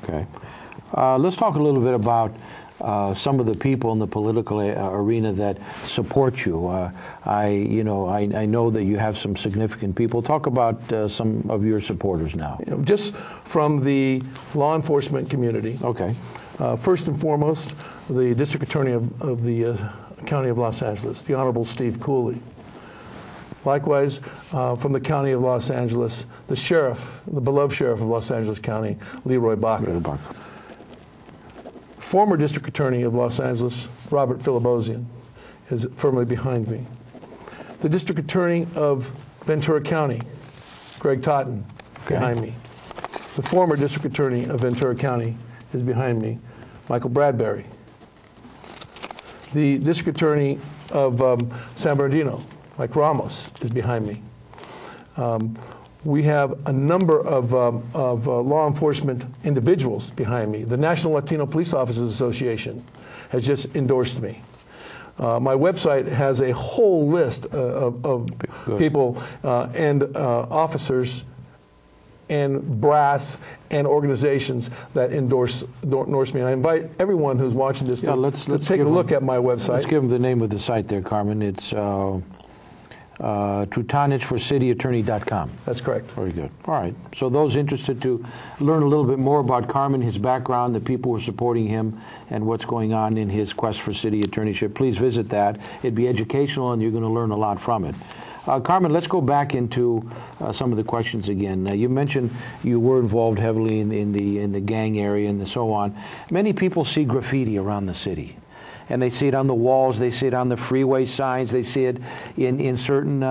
Okay. Let's talk a little bit about some of the people in the political arena that support you. I know that you have some significant people. Talk about some of your supporters now. Just from the law enforcement community. Okay. First and foremost, the District Attorney of the County of Los Angeles, the Honorable Steve Cooley. Likewise, from the County of Los Angeles, the Sheriff, the beloved Sheriff of Los Angeles County, Leroy Baca. Former District Attorney of Los Angeles, Robert Filibosian, is firmly behind me. The District Attorney of Ventura County, Greg Totten, behind me. The former District Attorney of Ventura County is behind me, Michael Bradbury. The District Attorney of San Bernardino, Mike Ramos, is behind me. We have a number of law enforcement individuals behind me. The National Latino Police Officers Association has just endorsed me. My website has a whole list of people and officers and brass and organizations that endorse me. And I invite everyone who's watching this to take a look at my website. Let's give them the name of the site there, Carmen. It's Trutanich4cityattorney.com. That's correct. Very good. All right. So those interested to learn a little bit more about Carmen, his background, the people who are supporting him, and what's going on in his quest for city attorneyship, please visit that. It'd be educational, and you're going to learn a lot from it. Carmen, let's go back into some of the questions again. You mentioned you were involved heavily in the gang area and so on. Many people see graffiti around the city. And they see it on the walls, they see it on the freeway signs, they see it in certain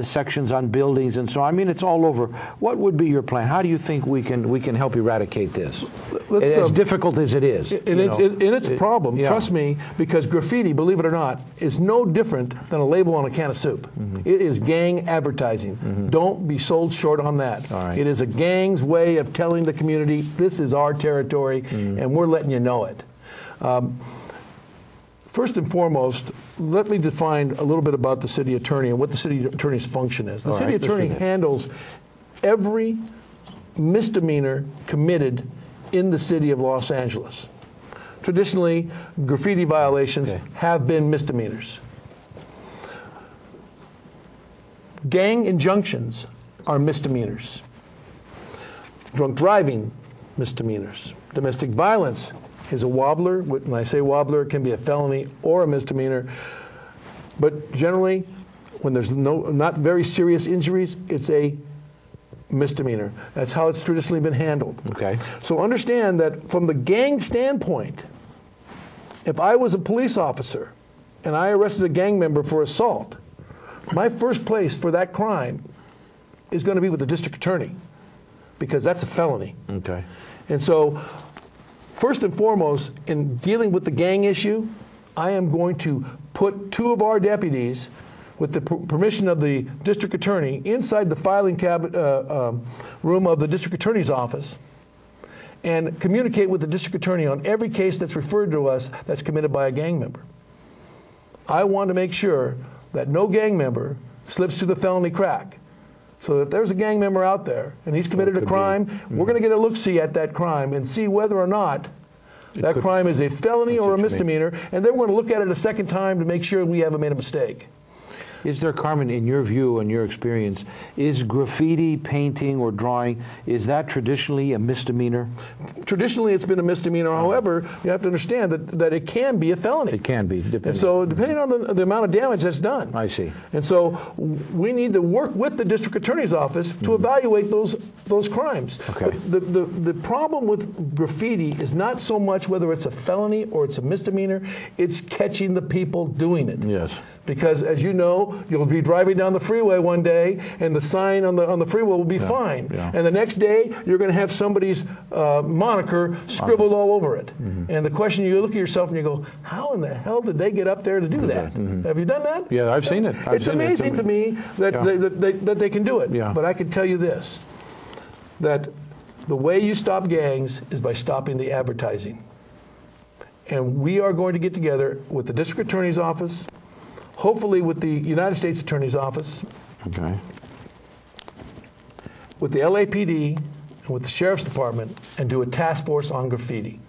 sections on buildings and so on. I mean, it's all over. What would be your plan? How do you think we can help eradicate this? As difficult as it is. It's a problem, trust me, because graffiti, believe it or not, is no different than a label on a can of soup. It is gang advertising. Don't be sold short on that. Right. It is a gang's way of telling the community, this is our territory, and we're letting you know it. First and foremost, let me define a little bit about the city attorney and what the city attorney's function is. The city attorney handles every misdemeanor committed in the city of Los Angeles. Traditionally, graffiti violations have been misdemeanors. Gang injunctions are misdemeanors. Drunk driving, misdemeanors. Domestic violence is a wobbler. When I say wobbler, it can be a felony or a misdemeanor. But generally, when there's not very serious injuries, it's a misdemeanor. That's how it's traditionally been handled. Okay. So understand that from the gang standpoint, if I was a police officer and I arrested a gang member for assault, my first place for that crime is going to be with the district attorney, because that's a felony. Okay. And so, first and foremost, in dealing with the gang issue, I am going to put 2 of our deputies, with the permission of the district attorney, inside the filing room of the district attorney's office and communicate with the district attorney on every case that's referred to us that's committed by a gang member. I want to make sure that no gang member slips through the felony crack. So if there's a gang member out there and he's committed a crime, we're going to get a look-see at that crime and see whether or not that crime is a felony or a misdemeanor, and then we're going to look at it a second time to make sure we haven't made a mistake. Is there, Carmen, in your view and your experience, is graffiti, painting, or drawing, is that traditionally a misdemeanor? Traditionally, it's been a misdemeanor. However, you have to understand that it can be a felony. It can be, depending. And so, depending on the amount of damage that's done. I see. And so, we need to work with the district attorney's office to evaluate those crimes. Okay. The problem with graffiti is not so much whether it's a felony or it's a misdemeanor, it's catching the people doing it. Yes. Because, as you know, you'll be driving down the freeway one day, and the sign on the freeway will be fine. Yeah. And the next day, you're going to have somebody's moniker scribbled all over it. And the question, you look at yourself and you go, how in the hell did they get up there to do that? Have you done that? Yeah, I've seen it. It's amazing to me that they can do it. Yeah. But I can tell you this, that the way you stop gangs is by stopping the advertising. And we are going to get together with the district attorney's office, hopefully with the United States Attorney's Office, okay, with the LAPD and with the Sheriff's Department and do a task force on graffiti.